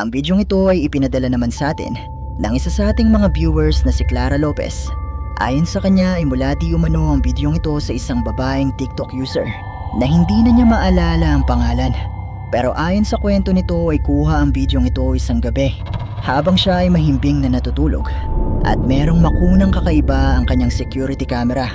Ang bidyong ito ay ipinadala naman sa atin ng isa sa ating mga viewers na si Clara Lopez. Ayon sa kanya ay mula di umano ang bidyong ito sa isang babaeng TikTok user na hindi na niya maalala ang pangalan. Pero ayon sa kwento nito ay kuha ang bidyong ito isang gabi habang siya ay mahimbing na natutulog at merong makunang kakaiba ang kanyang security camera.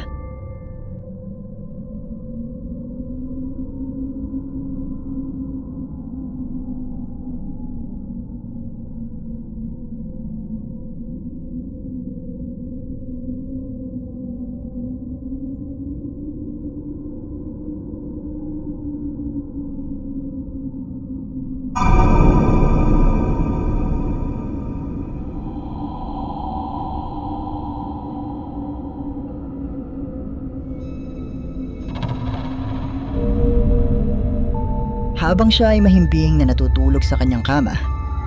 Habang siya ay mahimbing na natutulog sa kanyang kama,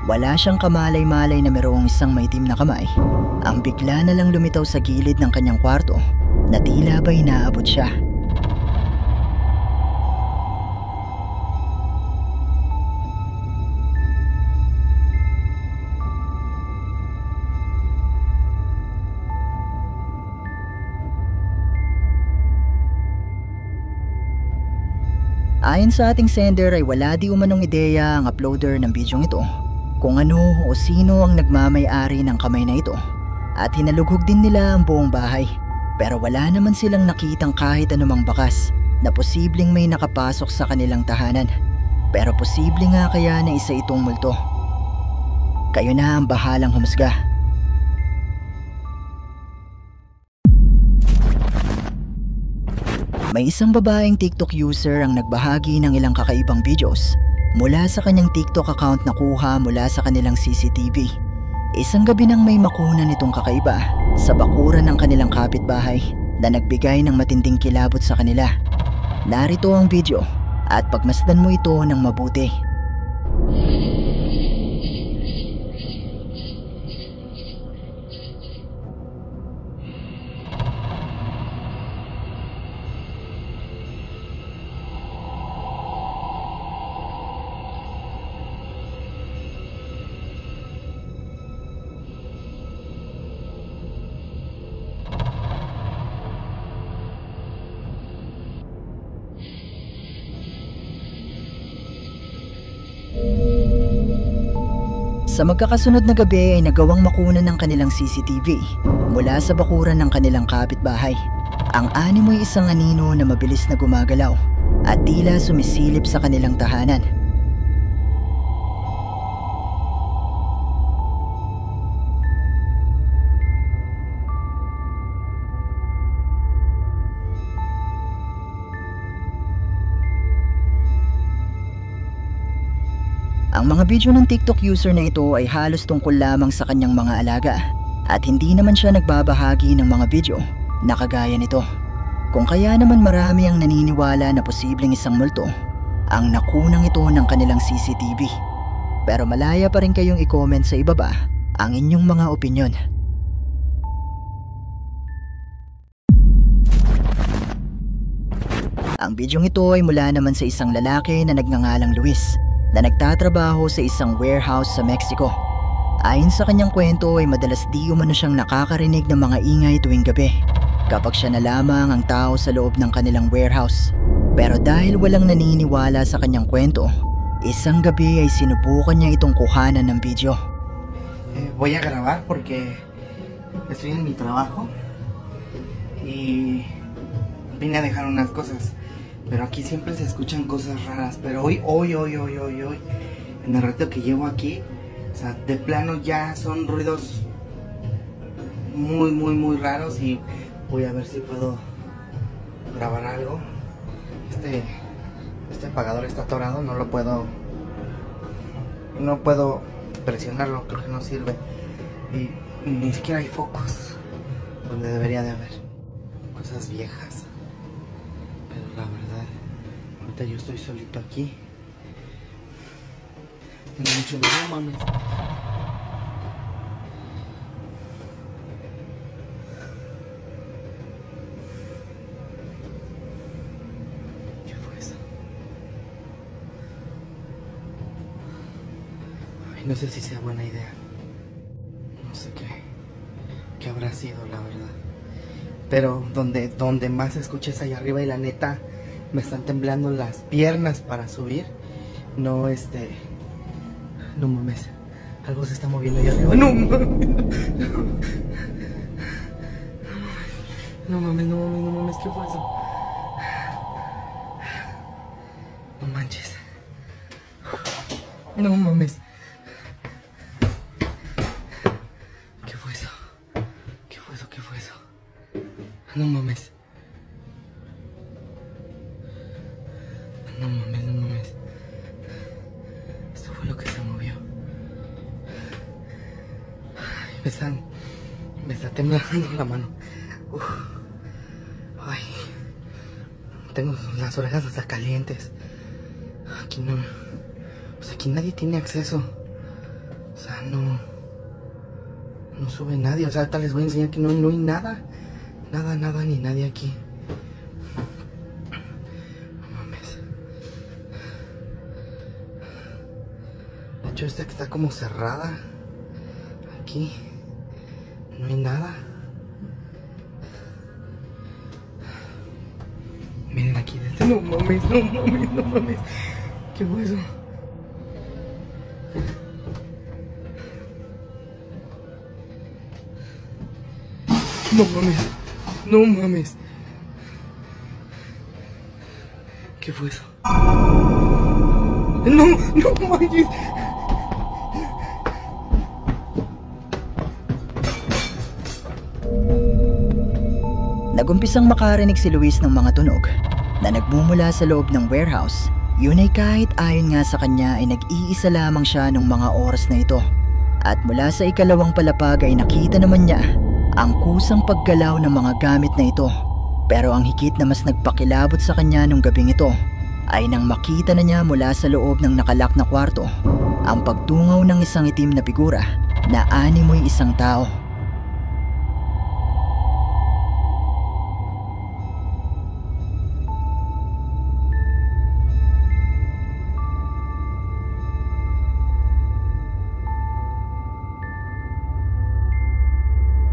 wala siyang kamalay-malay na mayroong isang maitim na kamay ang bigla na lang lumitaw sa gilid ng kanyang kwarto na tila ba'y naabot siya. Ayon sa ating sender ay wala di umanong ideya ang uploader ng bidyong ito kung ano o sino ang nagmamay-ari ng kamay na ito at hinalughog din nila ang buong bahay pero wala naman silang nakitang kahit anumang bakas na posibleng may nakapasok sa kanilang tahanan. Pero posible nga kaya na isa itong multo? Kayo na ang bahalang humusga. May isang babaeng TikTok user ang nagbahagi ng ilang kakaibang videos mula sa kanyang TikTok account na kuha mula sa kanilang CCTV. Isang gabi nang may makunan itong kakaiba sa bakuran ng kanilang kapitbahay na nagbigay ng matinding kilabot sa kanila. Narito ang video at pagmasdan mo ito ng mabuti. Sa magkakasunod na gabi ay nagawang makunan ng kanilang CCTV mula sa bakuran ng kanilang kapitbahay. Ang animoy isang anino na mabilis na gumagalaw at tila sumisilip sa kanilang tahanan. Ang mga video ng TikTok user na ito ay halos tungkol lamang sa kanyang mga alaga at hindi naman siya nagbabahagi ng mga video na kagaya nito. Kung kaya naman marami ang naniniwala na posibleng isang multo ang nakunang ito ng kanilang CCTV. Pero malaya pa rin kayong i-comment sa ibaba ang inyong mga opinyon. Ang bidyong ito ay mula naman sa isang lalaki na nagngangalang Luis na nagtatrabaho sa isang warehouse sa Mexico. Ayon sa kanyang kwento ay madalas di umano siyang nakakarinig ng mga ingay tuwing gabi kapag siya na lamang ang tao sa loob ng kanilang warehouse. Pero dahil walang naniniwala sa kanyang kwento, isang gabi ay sinubukan niya itong kuhanan ng video. Voy a grabar porque estoy en mi trabajo y vine a dejar unas cosas. Pero aquí siempre se escuchan cosas raras. Pero hoy, en el rato que llevo aquí, o sea, de plano ya son ruidos muy raros. Y voy a ver si puedo grabar algo. Este apagador está atorado, no puedo presionarlo, creo que no sirve. Y ni siquiera hay focos donde debería de haber. Cosas viejas. Pero la verdad, ahorita yo estoy solito aquí. Tengo mucho miedo, mames. ¿Qué fue eso? Ay, No sé si sea buena idea. No sé qué habrá sido, la verdad. Pero donde más escuches allá arriba y la neta me están temblando las piernas para subir. No, no mames. Algo se está moviendo allá arriba. No mames. No mames. ¿Qué fue eso? No manches. No mames. ¿Qué fue eso? No mames. No mames. Esto fue lo que se movió. Ay, me está temblando la mano. Uf. Ay. Tengo las orejas hasta calientes. Aquí no. Pues aquí nadie tiene acceso. O sea, no sube nadie. O sea, ahorita les voy a enseñar que no hay nada. Nada, ni nadie aquí. No mames. De hecho, esta que está como cerrada. Aquí. No hay nada. Miren aquí desde... No mames. ¿Qué fue eso? No mames. ¿Qué fue eso? No manches. Nagumpisang makarinig si Luis ng mga tunog na nagmumula sa loob ng warehouse. Yun ay kahit ayon nga sa kanya ay nag-iisa lamang siya nung mga oras na ito. At mula sa ikalawang palapag ay nakita naman niya ang kusang paggalaw ng mga gamit na ito. Pero ang higit na mas nagpakilabot sa kanya nung gabing ito ay nang makita na niya mula sa loob ng nakalak na kwarto ang pagtungaw ng isang itim na figura na animoy isang tao.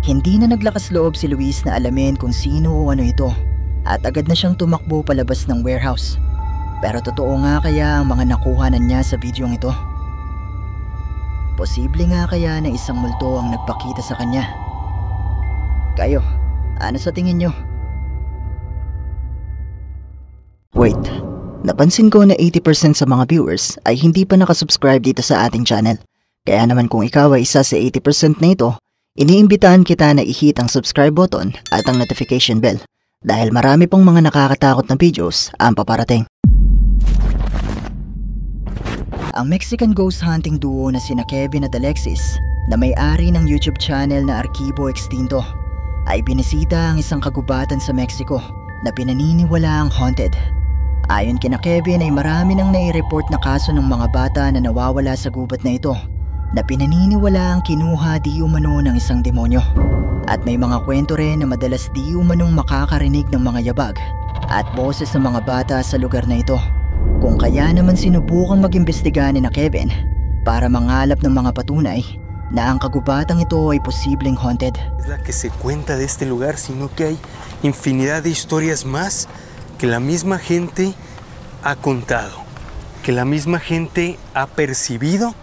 Hindi na naglakas loob si Luis na alamin kung sino o ano ito at agad na siyang tumakbo palabas ng warehouse. Pero totoo nga kaya ang mga nakuhanan niya sa bidyong ito? Posible nga kaya na isang multo ang nagpakita sa kanya? Kayo, ano sa tingin nyo? Wait, napansin ko na 80% sa mga viewers ay hindi pa nakasubscribe dito sa ating channel. Kaya naman kung ikaw ay isa sa 80% na ito, iniimbitahan kita na i-hit ang subscribe button at ang notification bell dahil marami pong mga nakakatakot na videos ang paparating. Ang Mexican ghost hunting duo na sina Kevin at Alexis na may-ari ng YouTube channel na Arkibo Extinto ay binisita ang isang kagubatan sa Mexico na pinaniniwala ang haunted. Ayon kina Kevin ay marami nang nai-report na kaso ng mga bata na nawawala sa gubat na ito na pinaniniwala ang kinuha di umano ng isang demonyo. At may mga kwento rin na madalas di umanong makakarinig ng mga yabag at boses ng mga bata sa lugar na ito. Kung kaya naman sinubukang mag-imbestiga ni na Kevin para mangalap ng mga patunay na ang kagubatang ito ay posibleng haunted. Es la que se cuenta de este lugar, sino que hay infinidad de historias más que la misma gente ha contado, que la misma gente ha percibido.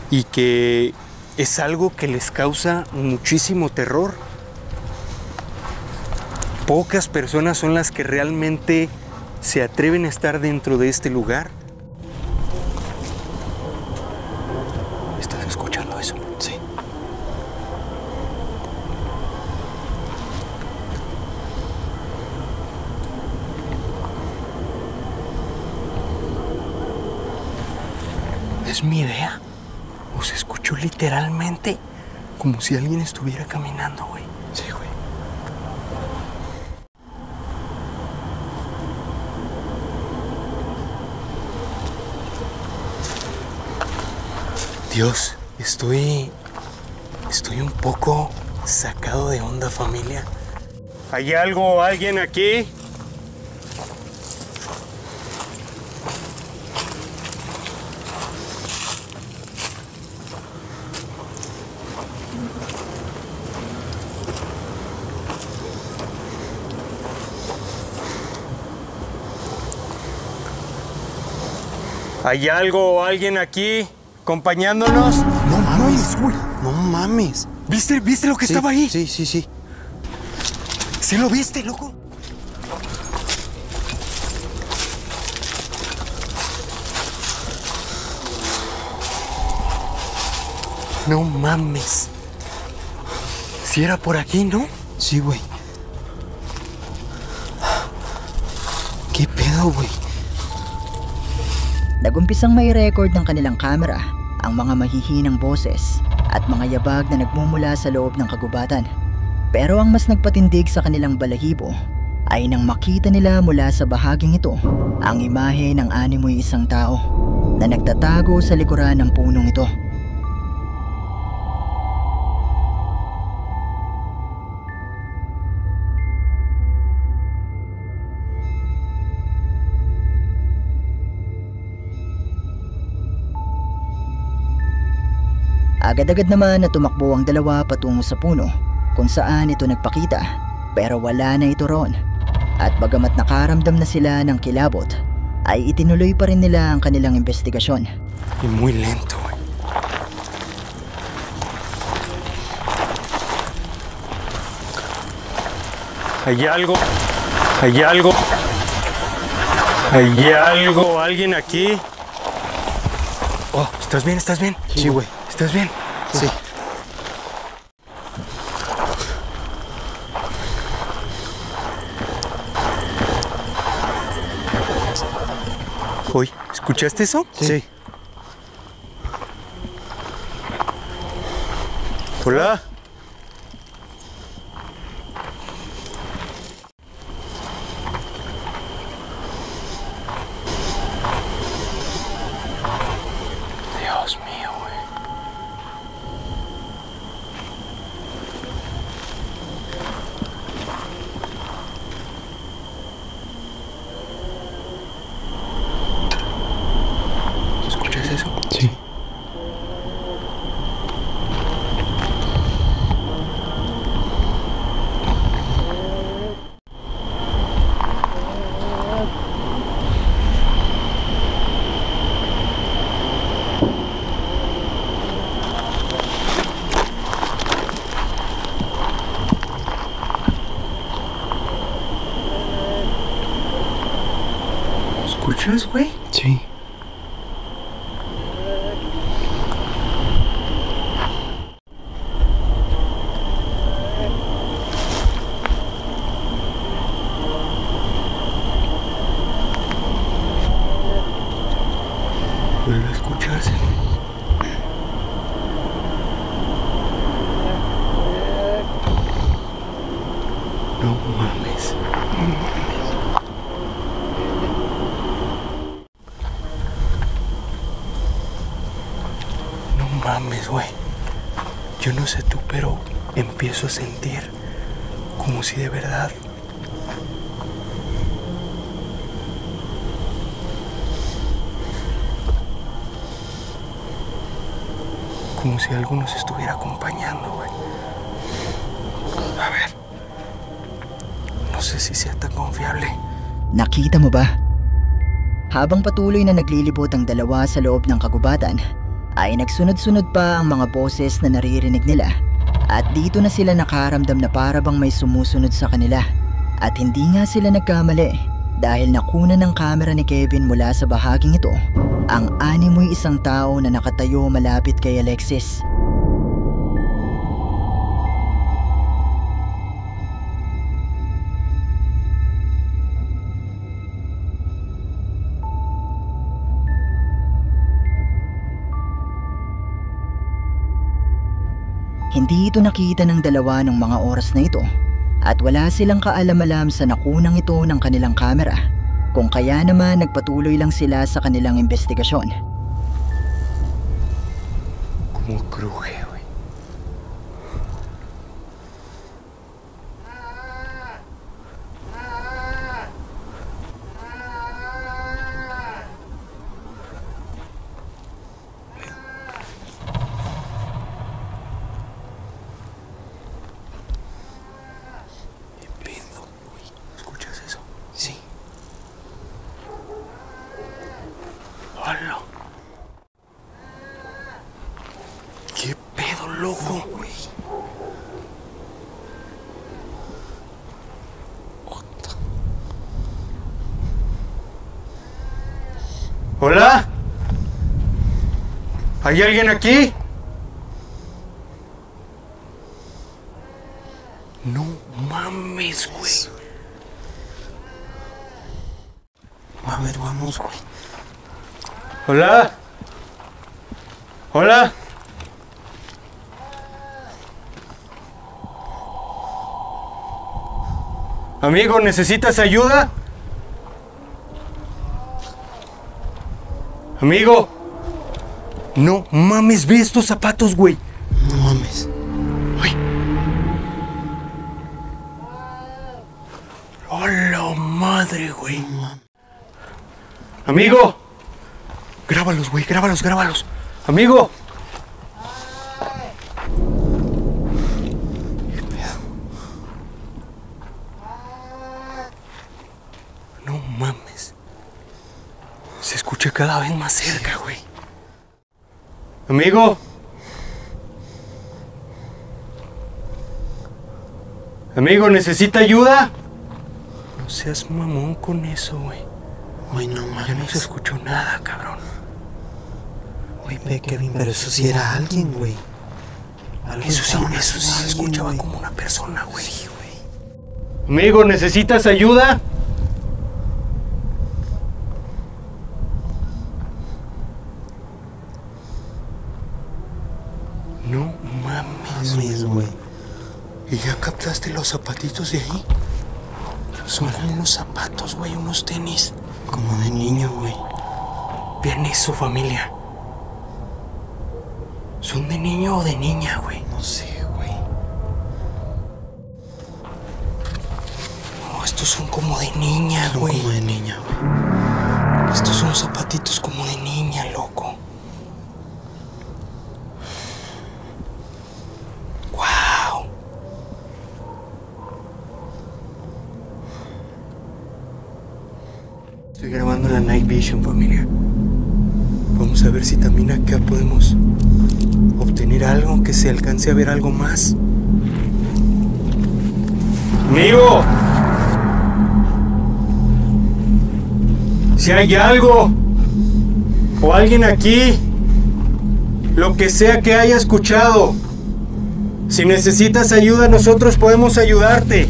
Y que es algo que les causa muchísimo terror. Pocas personas son las que realmente se atreven a estar dentro de este lugar. ¿Estás escuchando eso? Sí. ¿Es mi idea? ¿O se escuchó literalmente como si alguien estuviera caminando, güey? Sí, güey. Dios, estoy un poco sacado de onda, familia. ¿Hay algo o alguien aquí? ¿Hay algo o alguien aquí acompañándonos? No mames, güey. No mames. ¿Viste lo que estaba ahí? Sí, sí, sí. ¿Sí lo viste, loco? No mames. Si era por aquí, ¿no? Sí, güey. ¿Qué pedo, güey? Nagumpisang may record ng kanilang camera ang mga mahihinang boses at mga yabag na nagmumula sa loob ng kagubatan. Pero ang mas nagpatindig sa kanilang balahibo ay nang makita nila mula sa bahaging ito ang imahe ng animoy isang tao na nagtatago sa likuran ng punong ito. Agad-agad naman na tumakbo ang dalawa patungo sa puno kung saan ito nagpakita, pero wala na ito roon. At bagamat nakaramdam na sila ng kilabot, ay itinuloy pa rin nila ang kanilang investigasyon. Y muy lento, güey. ¿Hay algo? ¿Hay algo? ¿Hay algo? ¿Alguien aquí? Oh, ¿estás bien? ¿Estás bien? Sí, güey. ¿Estás bien? Sí. Oye, ¿escuchaste eso? Sí. Hola. Dios mío, güey. ¿Escuchas eso? Sí. ¿Escuchas, güey? Sí. Vuelve a escucharse, güey. No mames. No mames, güey. Yo no sé tú, pero empiezo a sentir como si de verdad como si algo nos estuviera acompañando, güey. A ver. No sé si sea tan confiable. Nakita mo ba? Habang patuloy na naglilibot ang dalawa sa loob ng kagubatan, ay nagsunod-sunod pa ang mga boses na naririnig nila. At dito na sila nakaramdam na para bang may sumusunod sa kanila. At hindi nga sila nagkamali dahil nakuna ng kamera ni Kevin mula sa bahaging ito ang animoy isang tao na nakatayo malapit kay Alexis. Hindi ito nakita ng dalawa ng mga oras na ito at wala silang kaalam-alam sa nakunang ito ng kanilang kamera, kung kaya naman nagpatuloy lang sila sa kanilang investigasyon. Como cruje, güey. ¿Escuchas eso? Sí. ¡Hala! ¿Hola? ¿Hay alguien aquí? No mames, güey. A ver, vamos, güey. ¿Hola? ¿Hola? Amigo, ¿necesitas ayuda? Amigo. No mames, ve estos zapatos, güey. No mames. Ay. ¡Hola madre, güey! No mames. Amigo. Grábalos, güey, grábalos, grábalos. Amigo. ¿Qué pedo? No mames. Se escucha cada vez más cerca, güey. Amigo. Amigo, ¿necesita ayuda? No seas mamón con eso, güey. Güey, no Ya no mames. se escuchó nada, cabrón. Güey, ve, Kevin, pero eso sí era alguien, güey. Eso sí se escuchaba güey. como una persona, güey. Sí, güey. Amigo, ¿necesitas ayuda? No mames, Mames, güey. ¿Y ya captaste los zapatitos de ahí? Son como unos zapatos, güey, unos tenis. Como de niño, güey. Vean eso, familia. ¿Son de niño o de niña, güey? No sé, güey. No, estos son como de niña, Son güey. como de niña, güey. Estos son zapatitos como de niña, loco. ¡Wow! Estoy grabando la Night Vision, familia. Vamos a ver si también acá podemos obtener algo, que se alcance a ver algo más. ¡Amigo! Si hay algo o alguien aquí, lo que sea que haya escuchado, si necesitas ayuda, nosotros podemos ayudarte.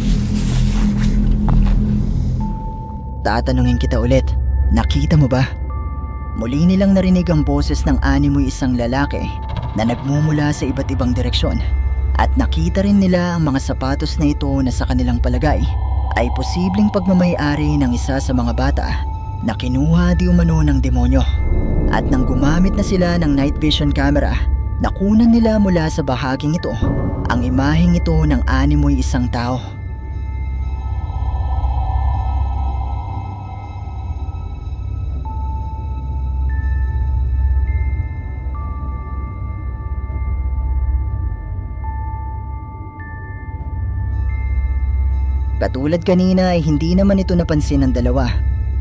Tatanungin kita ulit, nakita mo ba? Muli nilang narinig ang boses ng animoy isang lalaki na nagmumula sa iba't ibang direksyon. At nakita rin nila ang mga sapatos na ito na sa kanilang palagay ay posibleng pagmamay-ari ng isa sa mga bata na kinuha di umano ng demonyo. At nang gumamit na sila ng night vision camera, nakunan nila mula sa bahaging ito ang imaheng ito ng animoy isang tao. Katulad kanina ay hindi naman ito napansin ng dalawa,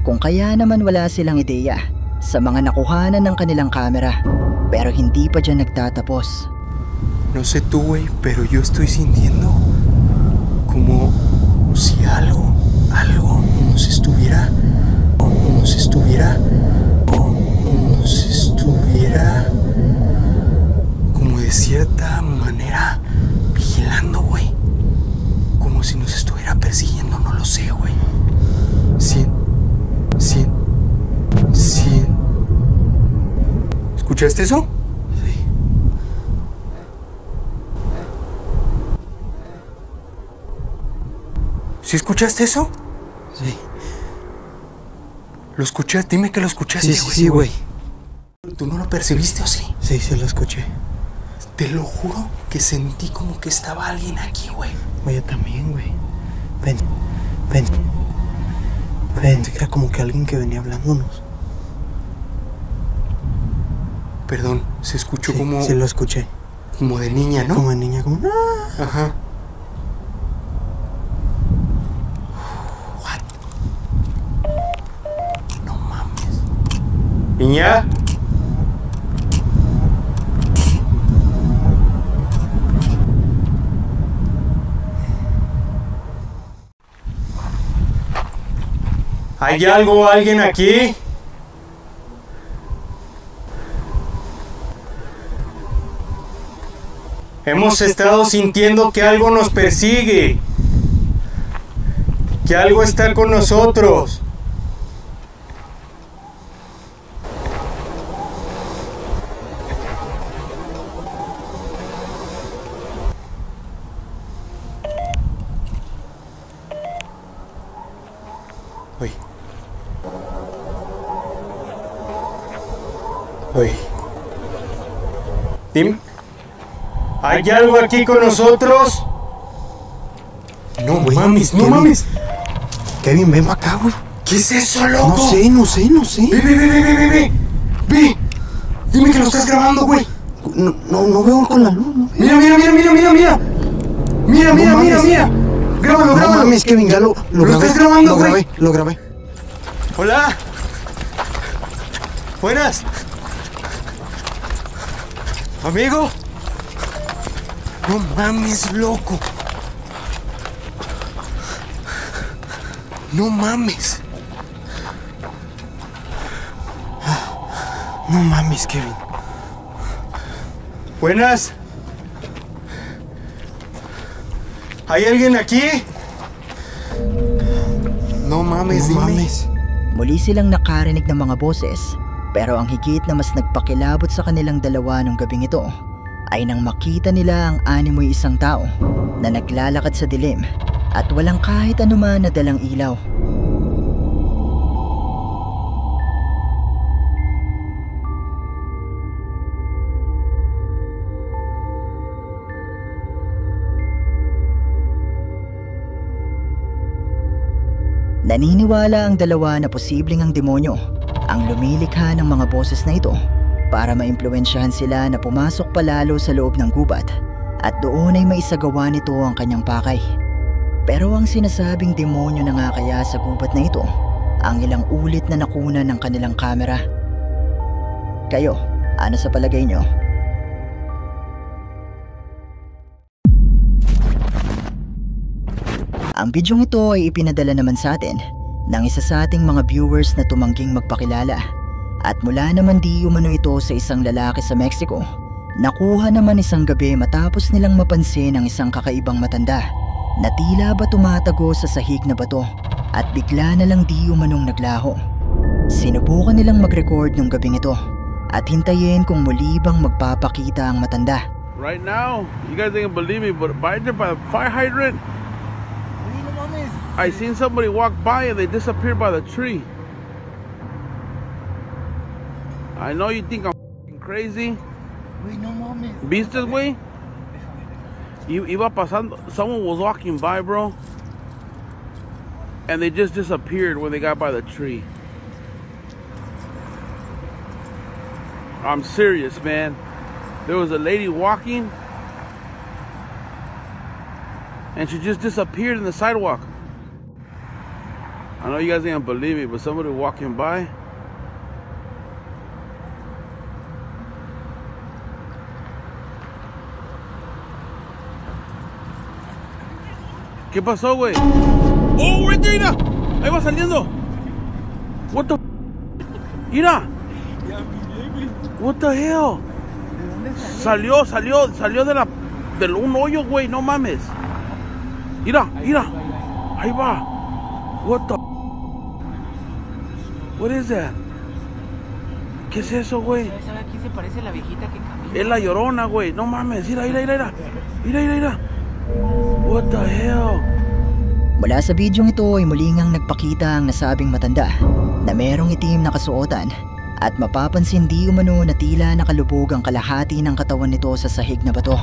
kung kaya naman wala silang ideya sa mga nakuhanan ng kanilang kamera. Pero hindi pa dyan nagtatapos. No sé tú, güey, pero yo estoy sintiendo como si algo nos estuviera como de cierta manera vigilando, güey. Como si nos estuviera persiguiendo, no lo sé, güey. ¿Escuchaste eso? Sí. ¿Sí escuchaste eso? Sí. ¿Lo escuchaste? Dime que lo escuchaste, Sí, sí, sí, güey. ¿Tú no lo percibiste o sí? Sí, sí lo escuché. Te lo juro que sentí como que estaba alguien aquí, güey. Güey, yo también, güey. Ven. Era como que alguien que venía hablándonos. Perdón, se escuchó Sí, como... sí lo escuché. Como de niña, ¿no? Como de niña, como... ¡Ah! Ajá. No mames. ¿Niña? ¿Hay algo o alguien aquí? Hemos estado sintiendo que algo nos persigue, que algo está con nosotros. Uy. Uy. Tim, ¿hay algo aquí con nosotros? No, güey. Mames, no Kevin. mames. Kevin, ven para acá, güey. ¿Qué es eso, loco? No sé. Ve. Dime que lo estás grabando, güey. No veo con la luz, ¿no? Mira. Mira. Grábalo. No mames, Kevin, ya lo grabé. estás grabando, güey? Lo grabé. Hola. Buenas. Amigo. No mames, loco. No mames. No mames, Kevin. Buenas. ¿Hay alguien aquí? No mames, No dime. mames. Muli silang nakarinig ng mga boses, pero ang higit na mas nagpakilabot sa kanilang dalawa nung gabing ito ay nang makita nila ang animoy isang tao na naglalakad sa dilim at walang kahit anuman na dalang ilaw. Naniniwala ang dalawa na posibleng ang demonyo ang lumilikha ng mga boses na ito para maimpluwensyahan sila na pumasok palalo sa loob ng gubat at doon ay maisagawa nito ang kanyang pakay. Pero ang sinasabing demonyo na nga kaya sa gubat na ito ang ilang ulit na nakuna ng kanilang kamera. Kayo, ano sa palagay nyo? Ang bidyong ito ay ipinadala naman sa atin ng isa sa ating mga viewers na tumangging magpakilala. At mula naman di umano ito sa isang lalaki sa Mexico. Nakuha naman isang gabi matapos nilang mapansin ang isang kakaibang matanda na tila ba tumatago sa sahig na bato at bigla na lang di umanong naglaho. Sinubukan nilang mag-record nung gabing ito at hintayin kung muli bang magpapakita ang matanda. Right now, you guys ain't gonna believe me, but by the fire hydrant, I seen somebody walk by and they disappeared by the tree. I know you think I'm f***ing crazy. ¿Viste, güey? Iba pasando, someone was walking by, bro, and they just disappeared when they got by the tree. I'm serious, man. There was a lady walking and she just disappeared in the sidewalk. I know you guys ain't gonna believe me, but somebody walking by. ¿Qué pasó, güey? Oh, right there, mira. Ahí va saliendo. What the? Mira. What the hell? Salió del un hoyo, güey, no mames. Mira. Ahí va. What the? What is that? ¿Qué es eso, güey? ¿Sabes a quién se parece la viejita que camina? Es la Llorona, güey. No mames. Mira. What the hell? Mula sa bidyong ito ay muli ngang nagpakita ang nasabing matanda na merong itim na kasuotan at mapapansin di umano na tila nakalubog ang kalahati ng katawan nito sa sahig na bato.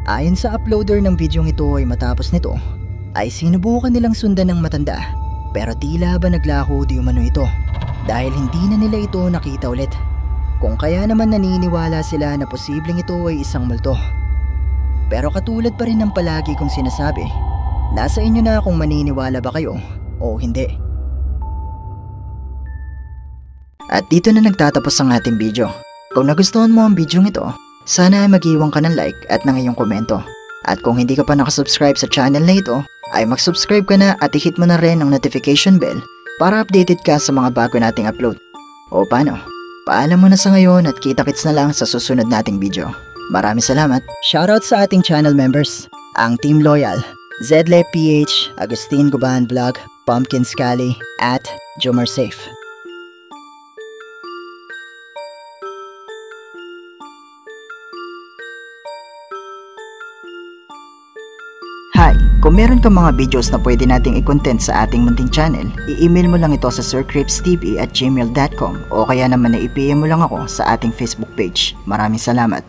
Ayon sa uploader ng bidyong ito ay matapos nito ay sinubukan nilang sundan ng matanda pero tila ba naglaho di umano ito dahil hindi na nila ito nakita ulit. Kung kaya naman naniniwala sila na posibleng ito ay isang multo. Pero katulad pa rin ng palagi kong sinasabi, nasa inyo na kung maniniwala ba kayo o hindi. At dito na nagtatapos ang ating video. Kung nagustuhan mo ang bidyong ito, sana ay mag-iwan ka ng like at ng iyong komento. At kung hindi ka pa nakasubscribe sa channel na ito, ay mag-subscribe ka na at i-hit mo na rin ang notification bell para updated ka sa mga bago nating upload. O paano? Paalam mo na sa ngayon at kita-kits na lang sa susunod nating video. Maraming salamat. Shoutout sa ating channel members, ang Team Loyal, Zedle PH, Agustin Guban Vlog, Pumpkin Scally, at Jomar Safe. Hi! Kung meron kang mga videos na pwede nating i-content sa ating munting channel, i-email mo lang ito sa sircripstv@gmail.com o kaya naman na i-PM mo lang ako sa ating Facebook page. Maraming salamat!